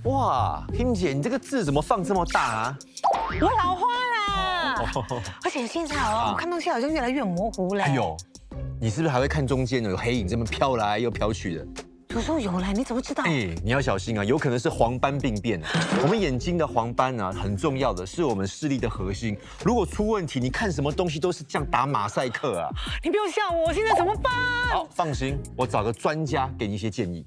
哇，听姐，你这个字怎么放这么大啊？我老花啦，而且现在我看东西好像越来越模糊了。哎呦，你是不是还会看中间有黑影这么飘来又飘去的？有时候有嘞，你怎么知道？你要小心啊，有可能是黄斑病变。我们眼睛的黄斑啊，很重要的是我们视力的核心。如果出问题，你看什么东西都是这样打马赛克啊！你不要吓我，我现在怎么办？好，放心，我找个专家给你一些建议。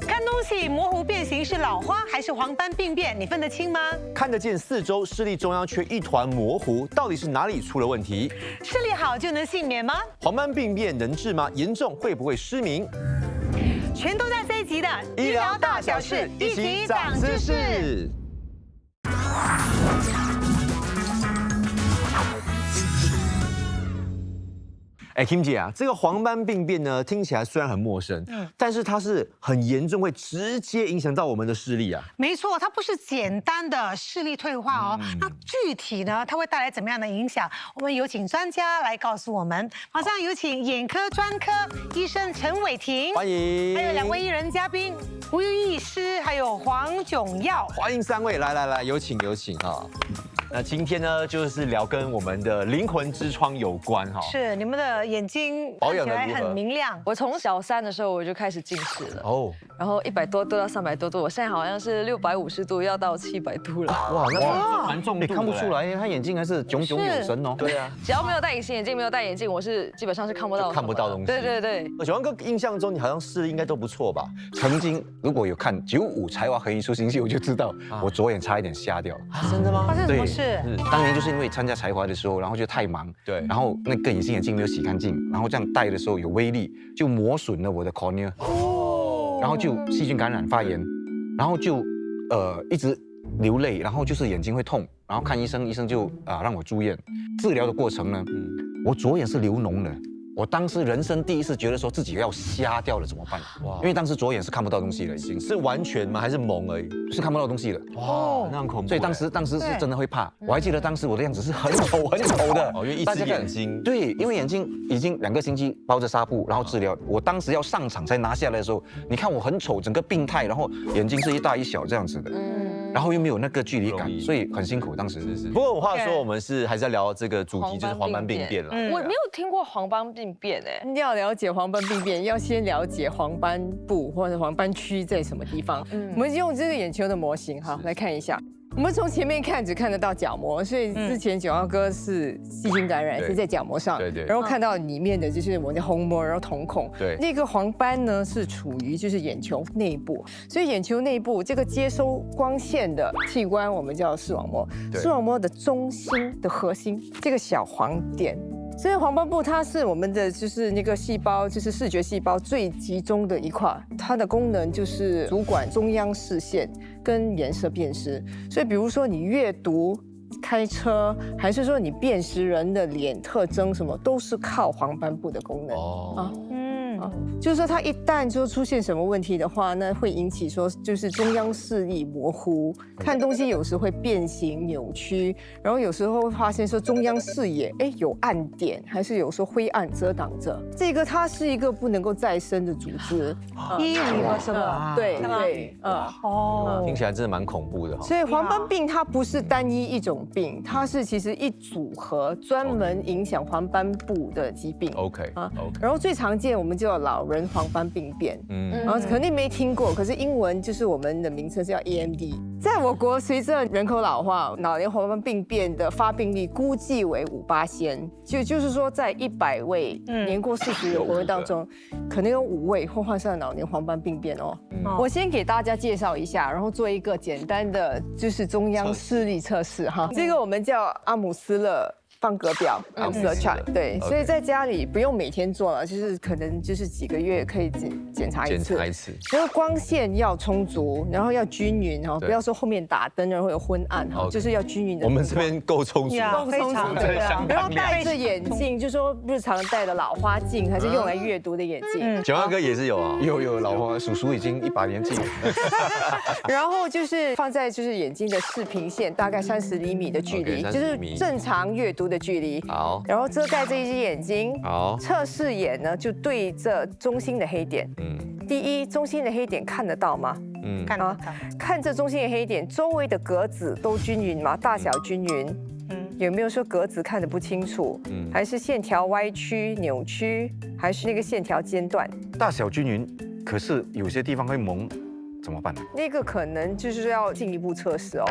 看东西模糊变形是老花还是黄斑病变？你分得清吗？看得见四周，视力中央却一团模糊，到底是哪里出了问题？视力好就能幸免吗？黄斑病变能治吗？严重会不会失明？全都在这一集的医疗大小事，一起长知识。Kim 姐啊，这个黄斑病变呢，听起来虽然很陌生，但是它是很严重，会直接影响到我们的视力啊。没错，它不是简单的视力退化哦。那具体呢，它会带来怎么样的影响？我们有请专家来告诉我们。马上有请眼科专科医生陈伟霆，欢迎。还有2位艺人嘉宾吴玉医师，还有黄炯耀。欢迎3位，来，有请啊。那今天呢，就是聊跟我们的灵魂之窗有关哈。是，你们的眼睛看起来很明亮。我从小3的时候我就开始近视了哦，然后100多度到300多度，我现在好像是650度要到700度了。哇，那蛮重度的，你看不出来，因为他眼睛还是炯炯有神哦。对啊，只要没有戴隐形眼镜，没有戴眼镜，我是基本上是看不到东西。对。小王哥印象中你好像视力应该都不错吧？曾经如果有看95才华横溢出新戏，我就知道我左眼差一点瞎掉。真的吗？发生什么事？当年就是因为参加才华的时候，然后就太忙，对，然后那个隐形眼镜没有洗干净，然后这样戴的时候有微粒，就磨损了我的 cornea，然后就细菌感染发炎，然后就一直流泪，然后就是眼睛会痛，然后看医生，医生就让我住院。治疗的过程呢，我左眼是流脓的。我当时人生第一次觉得说自己要瞎掉了怎么办？哇！因为当时左眼是看不到东西的，已经是完全吗？还是蒙而已？是看不到东西的。哇，那很恐怖。所以当时是真的会怕。我还记得当时我的样子是很丑的。哦，因为一只眼睛。对，因为眼睛已经2个星期包着纱布，然后治疗。我当时要上场才拿下来的时候，你看我很丑，整个病态，然后眼睛是一大一小这样子的。然后又没有那个距离感，所以很辛苦。当时是。不过话说，我们还是要聊这个主题，就是黄斑病变了。我没有听过黄斑病变哎。要了解黄斑病变，要先了解黄斑部或者黄斑区在什么地方。我们用这个眼球的模型哈来看一下。我们从前面看只看得到角膜，所以之前炯耀哥是细菌感染是在角膜上，对，然后看到里面的就是我们的虹膜，然后瞳孔，对，那个黄斑呢是处于就是眼球内部，所以眼球内部这个接收光线的器官我们叫视网膜，视网膜的中心的核心这个小黄点。所以黄斑部它是我们的就是那个细胞，就是视觉细胞最集中的一块，它的功能就是主管中央视线跟颜色辨识。所以比如说你阅读、开车，还是说你辨识人的脸特征，什么都是靠黄斑部的功能。就是说它一旦就出现什么问题的话，那会引起说就是中央视力模糊，看东西有时会变形扭曲，然后有时候会发现说中央视野有暗点，还是有时候灰暗遮挡着。这个它是一个不能够再生的组织，一离合什么？对，听起来真的蛮恐怖的哈。所以黄斑病它不是单一一种病，它是其实一组合专门影响黄斑部的疾病。OK，然后最常见我们叫老人黄斑病变，然后肯定没听过，可是英文就是我们的名称是叫 AMD。在我国，随着人口老化，老年黄斑病变的发病率估计为5%，就是说在100位年过40的活人当中，可能有5位会患上老年黄斑病变哦。我先给大家介绍一下，然后做一个简单的就是中央视力测试哈。这个我们叫阿姆斯勒放格表 Amsler chart， 对，所以在家里不用每天做了，就是可能就是几个月可以检查一次。然后光线要充足，然后要均匀哈，不要说后面打灯然后有昏暗哈，就是要均匀的。我们这边够充足，够充足对。然后戴着眼镜，就说日常戴的老花镜还是用来阅读的眼镜。炯耀哥也是有啊，有老花，叔叔已经100年纪了。然后就是放在就是眼睛的视平线大概30厘米的距离，就是正常阅读的距离。好，然后遮盖这一只眼睛。好，侧视眼呢就对着中心的黑点。第一，中心的黑点看得到吗？看得到。看这中心的黑点，周围的格子都均匀吗？大小均匀？有没有说格子看得不清楚？还是线条歪曲、扭曲？还是那个线条间断？大小均匀，可是有些地方会蒙，怎么办呢？那个可能就是要进一步测试哦。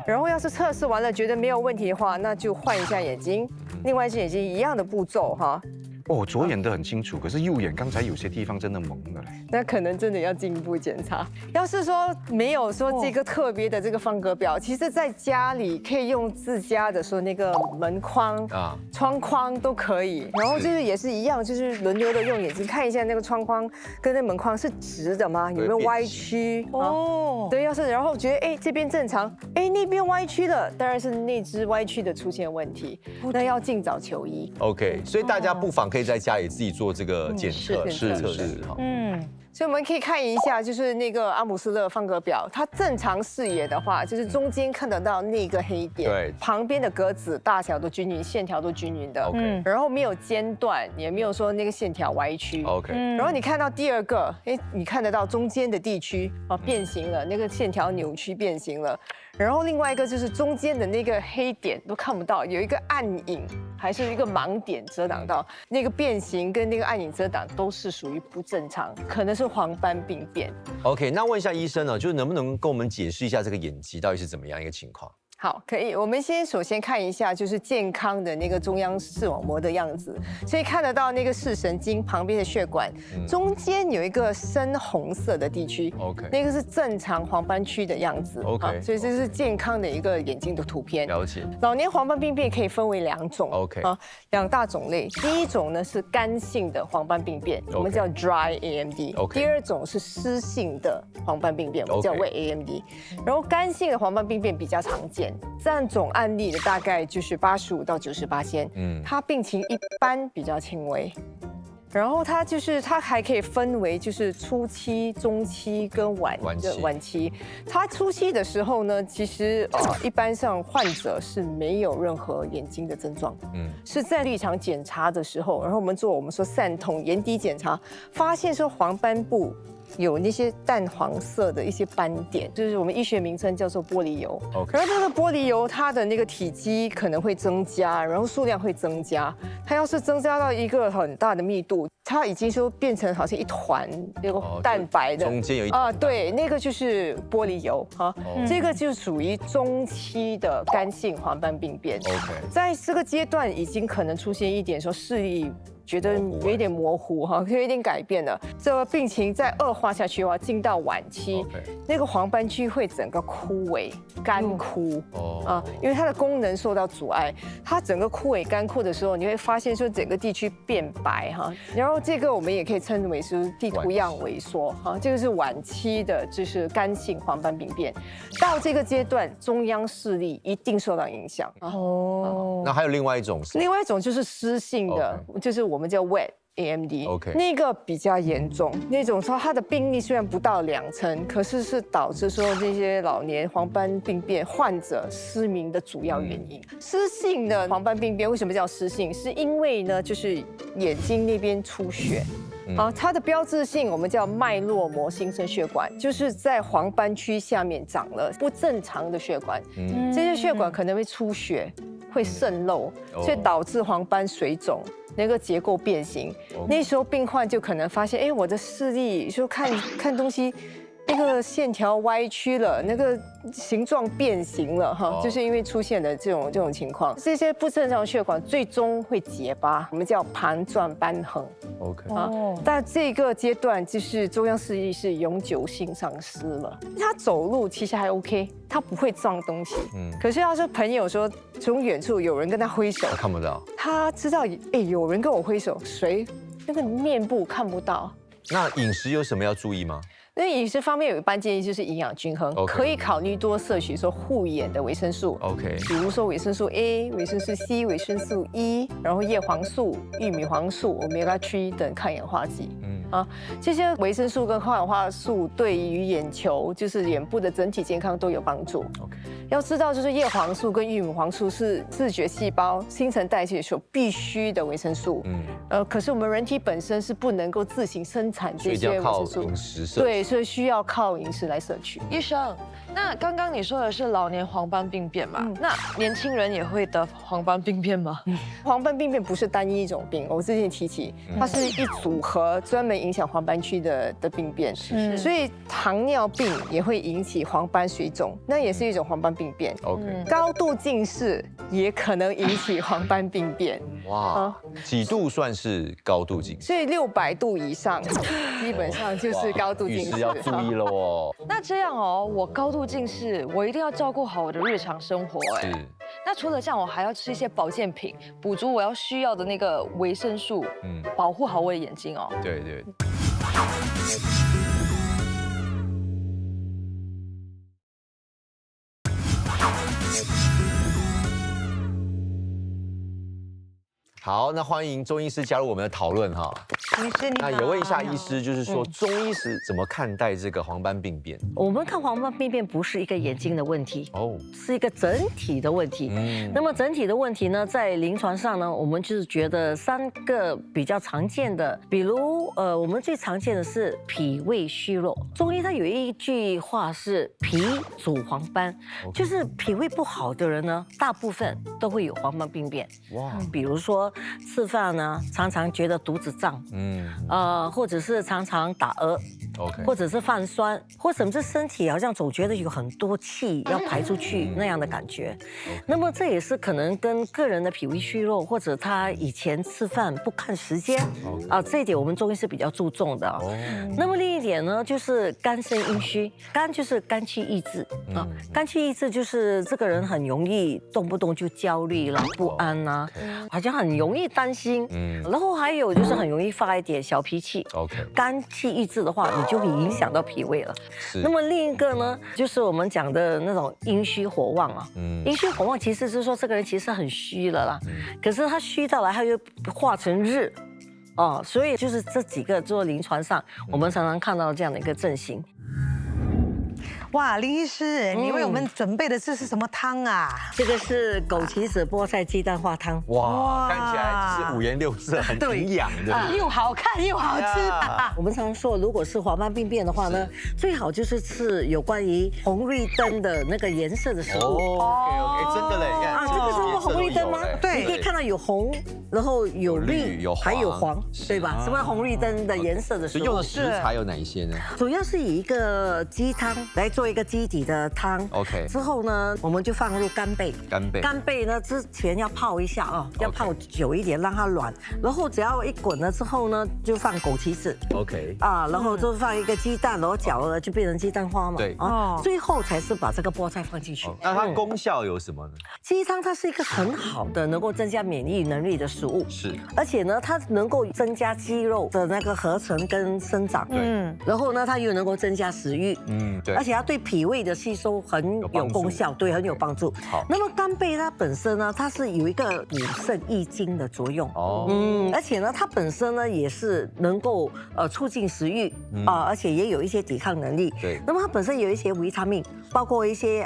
然后要是测试完了觉得没有问题的话，那就换一下眼睛，另外一只眼睛一样的步骤哈。哦，左眼的很清楚，可是右眼刚才有些地方真的蒙了嘞。那可能真的要进一步检查。要是说没有说这个特别的这个方格表，其实在家里可以用自家的说那个门框窗框都可以。然后就是也是一样，就是轮流的用眼睛看一下那个窗框跟那门框是直的吗？有没有歪曲？对，要是然后觉得这边正常，那边歪曲了，当然是那只歪曲的出现问题，那要尽早求医。OK， 所以大家不妨可以在家里自己做这个检测是测试哈。所以我们可以看一下，就是那个阿姆斯特方格表，它正常视野的话，就是中间看得到那个黑点，对，旁边的格子大小都均匀，线条都均匀的 OK，然后没有间断，也没有说那个线条歪曲 OK，然后你看到第二个，你看得到中间的地区变形了，那个线条扭曲变形了。然后另外一个就是中间的那个黑点都看不到，有一个暗影还是一个盲点遮挡到，那个变形跟那个暗影遮挡都是属于不正常，可能是黄斑病变。OK， 那问一下医生呢，就是能不能跟我们解释一下这个眼疾到底是怎么样一个情况？好，可以。我们首先看一下，就是健康的那个中央视网膜的样子，所以看得到那个视神经旁边的血管，中间有一个深红色的地区 ，OK， 那个是正常黄斑区的样子 ，OK， 所以这是健康的一个眼睛的图片。了解。老年黄斑病变可以分为2种 ，OK， 2大种类。第一种呢是干性的黄斑病变，我们叫 dry AMD。第二种是湿性的黄斑病变，我们叫 wet AMD。然后干性的黄斑病变比较常见。占总案例的大概就是85%到90%，它病情一般比较轻微，然后它还可以分为就是初期、中期跟晚期。它初期的时候呢，其实一般上患者是没有任何眼睛的症状，是在立场检查的时候，然后我们说散瞳眼底检查，发现说黄斑部有那些淡黄色的一些斑点，就是我们医学名称叫做玻璃疣。然后这个玻璃疣它的那个体积可能会增加，然后数量会增加。它要是增加到一个很大的密度，它已经说变成好像一团那个蛋白的，中间有一对，那个就是玻璃疣这个就属于中期的干性黄斑病变。OK， 在这个阶段已经可能出现一点说视力觉得有一点模糊有一点改变了。这个病情再恶化下去的话，进到晚期，那个黄斑区会整个枯萎、干枯因为它的功能受到阻碍，它整个枯萎、干枯的时候，你会发现说整个地区变白然后这个我们也可以称为是地图样萎缩这个是晚期的，就是干性黄斑病变。到这个阶段，中央视力一定受到影响那还有另外一种是？另外一种就是湿性的，就是我们叫 wet AMD， 那个比较严重，那种说它的病例虽然不到2成，可是导致说这些老年黄斑病变患者失明的主要原因。湿性的黄斑病变为什么叫湿性？是因为呢，就是眼睛那边出血。它的标志性我们叫脉络膜新生血管，就是在黄斑区下面长了不正常的血管，这些血管可能会出血，会渗漏，所以导致黄斑水肿。那个结构变形，那时候病患就可能发现，我的视力就看东西，那个线条歪曲了，那个形状变形了就是因为出现了这种情况。这些不正常血管最终会结疤，我们叫盘状瘢痕。OK 但这个阶段就是中央视力是永久性丧失了。他走路其实还 OK， 他不会撞东西。可是要是朋友说从远处有人跟他挥手，他看不到，他知道有人跟我挥手，谁那个面部看不到。那饮食有什么要注意吗？那饮食方面有一般建议就是营养均衡，可以考虑多摄取说护眼的维生素比如说维生素 A、维生素 C、维生素 E， 然后叶黄素、玉米黄素、Omega 3等抗氧化剂。这些维生素跟抗氧化素对于眼球就是眼部的整体健康都有帮助。要知道，就是叶黄素跟玉米黄素是视觉细胞新陈代谢所必须的维生素。可是我们人体本身是不能够自行生产这些维生素，饮食摄取。对，所以需要靠饮食来摄取。医生，那刚刚你说的是老年黄斑病变嘛？那年轻人也会得黄斑病变吗？黄斑病变不是单一一种病，我之前提起，它是一组合专门影响黄斑区的病变。所以糖尿病也会引起黄斑水肿，那也是一种黄斑病变。OK，高度近视也可能引起黄斑病变。哇，几度算是高度近视？所以600度以上，基本上就是高度近视。浴室要注意了哦。那这样哦，我高度近视，我一定要照顾好我的日常生活哎。那除了这样，我还要吃一些保健品，补足我要需要的那个维生素，保护好我的眼睛哦。对对。好，那欢迎中医师加入我们的讨论哈。医师你好。那也问一下医师，就是说中医师怎么看待这个黄斑病变？我们看黄斑病变不是一个眼睛的问题哦，是一个整体的问题。那么整体的问题呢，在临床上呢，我们就是觉得3个比较常见的，比如我们最常见的是脾胃虚弱。中医它有一句话是脾主黄斑，就是脾胃不好的人呢，大部分都会有黄斑病变。哇，比如说吃饭呢，常常觉得肚子胀，或者是常常打嗝，或者是泛酸，或甚至身体好像总觉得有很多气要排出去那样的感觉。那么这也是可能跟个人的脾胃虚弱，或者他以前吃饭不看时间这一点我们中医是比较注重的。那么另一点呢，就是肝肾阴虚，肝就是肝气郁滞肝气郁滞就是这个人很容易动不动就焦虑啦、不安啦，好像很容易担心，然后还有就是很容易发一点小脾气。肝气郁滞的话，你就会影响到脾胃了。那么另一个呢，就是我们讲的那种阴虚火旺啊。阴虚火旺其实是说这个人其实很虚了啦，可是他虚到来，他又化成日。所以就是这几个做临床上，我们常常看到这样的一个阵型。哇，林医师，你为我们准备的这是什么汤啊？这个是枸杞子菠菜鸡蛋花汤。哇，看起来就是五颜六色，很营养的，又好看又好吃。我们常说，如果是黄斑病变的话呢，最好就是吃有关于红绿灯的那个颜色的食物。OK， 真的嘞，这个是红绿灯吗？对，你可以看到有红，然后有绿，还有黄，对吧？什么红绿灯的颜色的食物？用的食材有哪一些呢？主要是以一个鸡汤来做一个基底的汤。OK， 之后呢，我们就放入干贝。干贝呢，之前要泡一下要泡久一点，让它软。然后只要一滚了之后呢，就放枸杞子。OK，然后就放一个鸡蛋，然后搅了就变成鸡蛋花嘛。对，最后才是把这个菠菜放进去。那它功效有什么呢？鸡汤它是一个很好的能够增加免疫能力的食物，是，而且呢，它能够增加肌肉的那个合成跟生长，然后呢，它又能够增加食欲，对，而且它对脾胃的吸收很有功效，对，很有帮助。好，那么干贝它本身呢，它是有一个补肾益精的作用，而且呢，它本身呢也是能够促进食欲而且也有一些抵抗能力，对，那么它本身有一些维他命，包括一些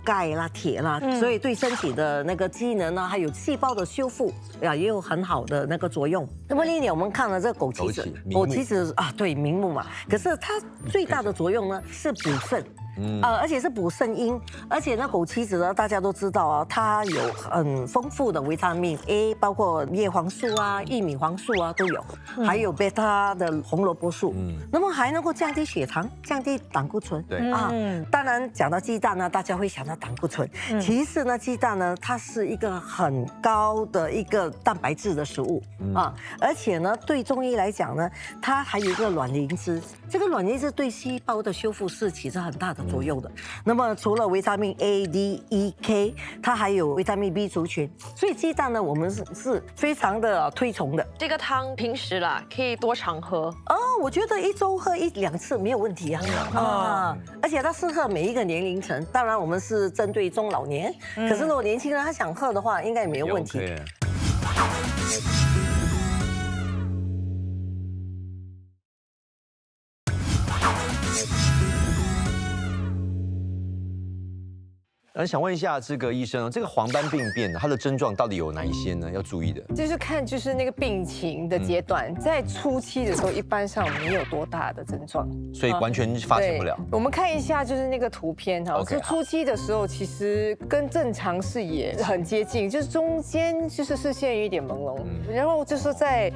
钙啦、铁啦，所以对身体的那个机能呢，还有细胞的修复也有很好的那个作用。那么另一点，我们看了这枸杞子，枸杞子对，明目嘛，可是它最大的作用呢是补肾。而且是补肾阴，而且呢，枸杞子呢，大家都知道它有很丰富的维他命 A， 包括叶黄素啊、玉米黄素啊都有，还有贝塔的红萝卜素，那么还能够降低血糖、降低胆固醇。对当然讲到鸡蛋呢，大家会想到胆固醇，其实呢，鸡蛋呢，它是一个很高的一个蛋白质的食物而且呢，对中医来讲呢，它还有一个卵磷脂，这个卵磷脂对细胞的修复是起着很大的作用的。那么除了维他命 A、D、E、K， 它还有维他命 B 族群，所以鸡蛋呢，我们是非常的推崇的。这个汤平时啦可以多常喝我觉得1周喝1、2次没有问题而且它适合每一个年龄层。当然我们是针对中老年，可是如果年轻人他想喝的话，应该也没有问题。想问一下这个医生，这个黄斑病变它的症状到底有哪一些呢？要注意的。就是看那个病情的阶段，在初期的时候，一般上没有多大的症状，所以完全发现不了。我们看一下就是那个图片哈，就初期的时候其实跟正常视野很接近，就是中间就是视线有一点朦胧，然后就是在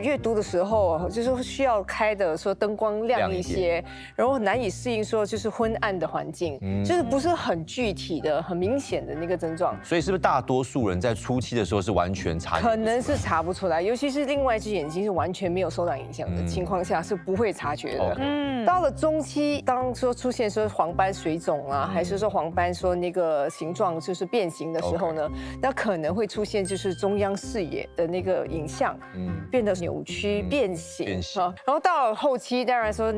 阅读的时候就是需要开的说灯光亮一些，然后难以适应说就是昏暗的环境，就是不是很具体的、很明显的那个症状。所以是不是大多数人在初期的时候是完全查？可能是查不出来，尤其是另外一只眼睛是完全没有受到影响的情况下，是不会察觉的。到了中期，当说出现说黄斑水肿啊，还是说黄斑说那个形状就是变形的时候呢，那可能会出现就是中央视野的那个影像，变得扭曲、变形。然后到了后期，当然说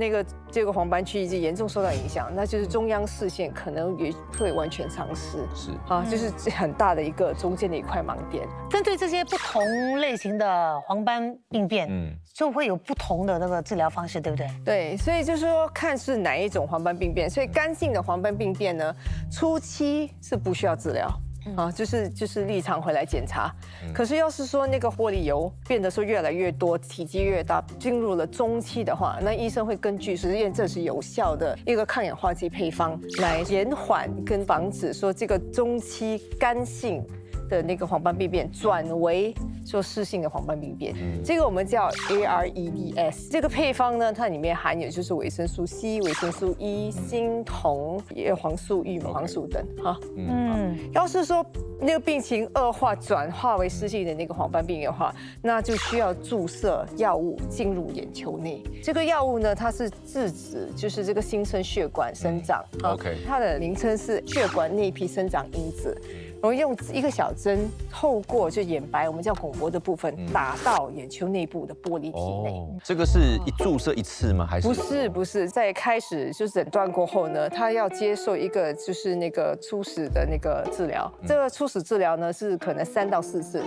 这个黄斑区已经严重受到影响，那就是中央视线可能也会完全丧失。是就是很大的一个中间的一块盲点。针对这些不同类型的黄斑病变，就会有不同的那个治疗方式，对不对？对，所以就是说看是哪一种黄斑病变。所以干性的黄斑病变呢，初期是不需要治疗。就是立常回来检查。可是要是说那个玻璃疣变得说越来越多，体积越大，进入了中期的话，那医生会根据实验证实有效的一个抗氧化剂配方来延缓跟防止说这个中期干性的那个黄斑病变转为说湿性的黄斑病变，这个我们叫 AREDS。这个配方呢，它里面含有就是维生素 C、维生素 E、锌、铜、叶黄素、玉米黄素等哈。要是说那个病情恶化转化为湿性的那个黄斑病变的话，那就需要注射药物进入眼球内。这个药物呢，它是制止就是这个新生血管生长。它的名称是血管内皮生长因子。然后用一个小针透过就眼白，我们叫巩膜的部分，打到眼球内部的玻璃体内。这个是注射一次吗？还是不是，在开始就诊断过后呢，他要接受一个就是那个初始的那个治疗。这个初始治疗呢是可能3到4次。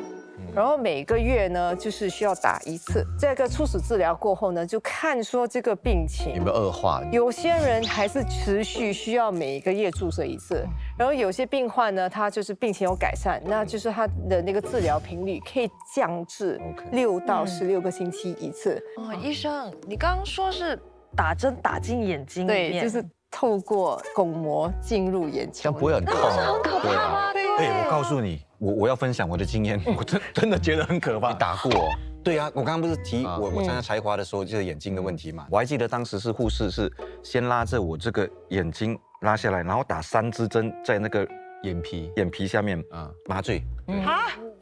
然后每个月呢，就是需要打1次。这个初始治疗过后呢，就看说这个病情有没有恶化。有些人还是持续需要每个月注射1次，然后有些病患呢，他就是病情有改善，那就是他的那个治疗频率可以降至6到16个星期1次。医生，你刚刚说是打针打进眼睛里面，对，就是透过巩膜进入眼球，这样不会很痛吗？很可怕吗？我告诉你，我要分享我的经验，我真的觉得很可怕。你打过？对啊，我刚刚不是提我参加才华的时候就是眼睛的问题嘛，我还记得当时是护士是先拉着我这个眼睛拉下来，然后打3支针在那个眼皮下面麻醉。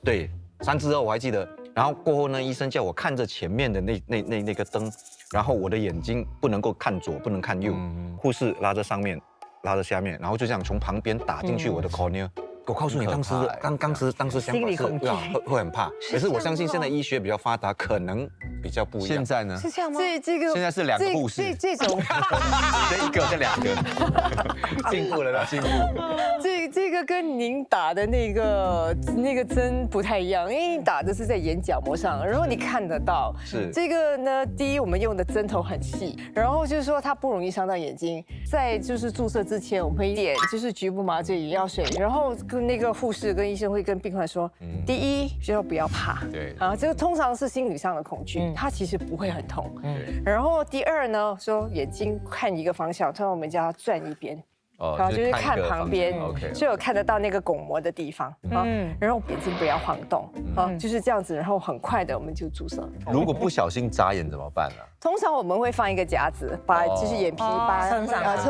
对，3支哦，我还记得。然后过后呢，医生叫我看着前面的那个灯，然后我的眼睛不能够看左，不能看右。护士拉着上面，拉着下面，然后就这样从旁边打进去我的 cornea。我告诉你，当时想法是会很怕，可是我相信现在医学比较发达，可能比较不一样。现在呢？是这样吗？这个现在是2个护士，这种这一个是2个，进步了啦，进步。这个跟您打的那个针不太一样，因为你打的是在眼角膜上，然后你看得到。是这个呢，第一我们用的针头很细，然后就是说它不容易伤到眼睛。在就是注射之前，我们会点就是局部麻醉眼药水，然后跟那个护士跟医生会跟病患说，第一就不要怕，对这个通常是心理上的恐惧，它其实不会很痛。然后第二呢，说眼睛看一个方向，通常我们叫它转一边。就是看旁边，就有看得到那个巩膜的地方然后眼睛不要晃动就是这样子，然后很快的我们就注射。如果不小心眨眼怎么办呢？通常我们会放一个夹子，把就是眼皮把撑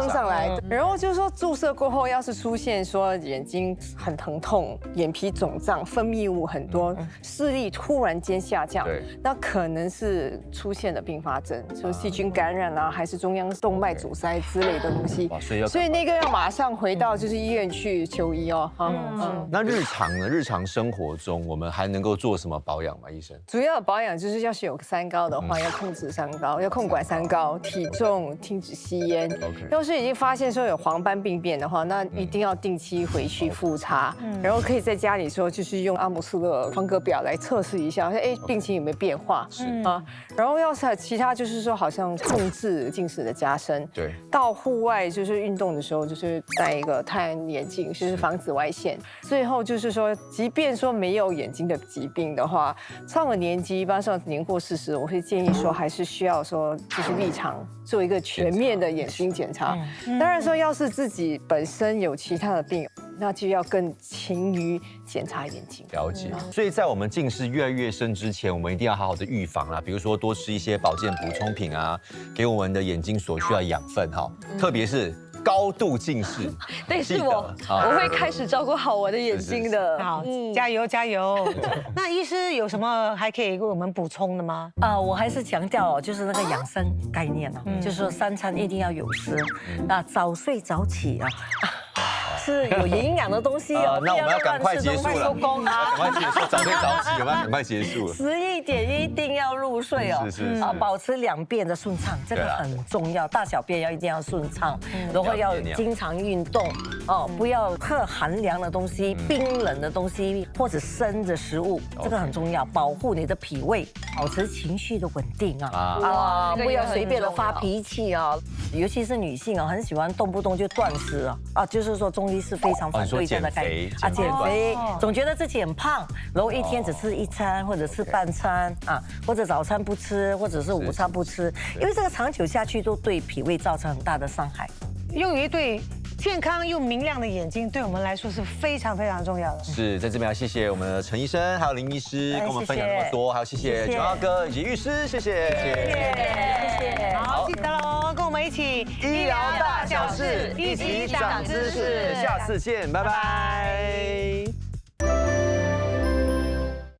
上来，然后就是说注射过后，要是出现说眼睛很疼痛、眼皮肿胀、分泌物很多、视力突然间下降，那可能是出现了并发症，就细菌感染啊，还是中央动脉阻塞之类的东西。所以那个要马上回到就是医院去求医哦。那日常呢？日常生活中我们还能够做什么保养吗？医生？主要的保养就是要是有3高的话，要控制3高。然后要控管三高，体重，停止吸烟。OK 要是已经发现说有黄斑病变的话，那一定要定期回去复查，然后可以在家里说就是用阿姆斯特黄格表来测试一下，哎，病情有没有变化啊？然后要是其他就是说好像控制近视的加深，对，到户外就是运动的时候就是戴一个太阳眼镜，就是防紫外线。最后就是说，即便说没有眼睛的疾病的话，上了年纪，一般上年过40，我会建议说还是需要说就是立场做一个全面的眼睛检查。当然说，要是自己本身有其他的病，那就要更勤于检查眼睛。了解。所以在我们近视越来越深之前，我们一定要好好的预防啦，比如说多吃一些保健补充品啊，给我们的眼睛所需要的养分哈，特别是高度近视。对，记得是我会开始照顾好我的眼睛的。好，加油加油！那医师有什么还可以给我们补充的吗？我还是强调就是那个养生概念啊，就是说3餐一定要有吃，那早睡早起啊。是有营养的东西哦。那我们要赶快结束了，收工啊！赶快结束，早睡早起，我们要赶快结束了。11点一定要入睡哦。是保持2便的顺畅，这个很重要。大小便一定要顺畅，然后要经常运动哦，不要喝寒凉的东西、冰冷的东西或者生的食物，这个很重要，保护你的脾胃，保持情绪的稳定啊，不要随便的发脾气啊。尤其是女性啊，很喜欢动不动就断食啊，就是说中医是非常反对这样的概念啊，减肥，总觉得自己很胖，然后一天只吃1餐或者吃半餐啊，或者早餐不吃，或者是午餐不吃，因为这个长久下去都对脾胃造成很大的伤害。拥有一对健康又明亮的眼睛，对我们来说是非常非常重要的。是在这边要谢谢我们的陈医生，还有林医师跟我们分享那么多，还有谢谢九号哥以及玉师，谢谢。好，记得喽，跟我们一起医疗大小事，一起长知识，下次见，拜拜。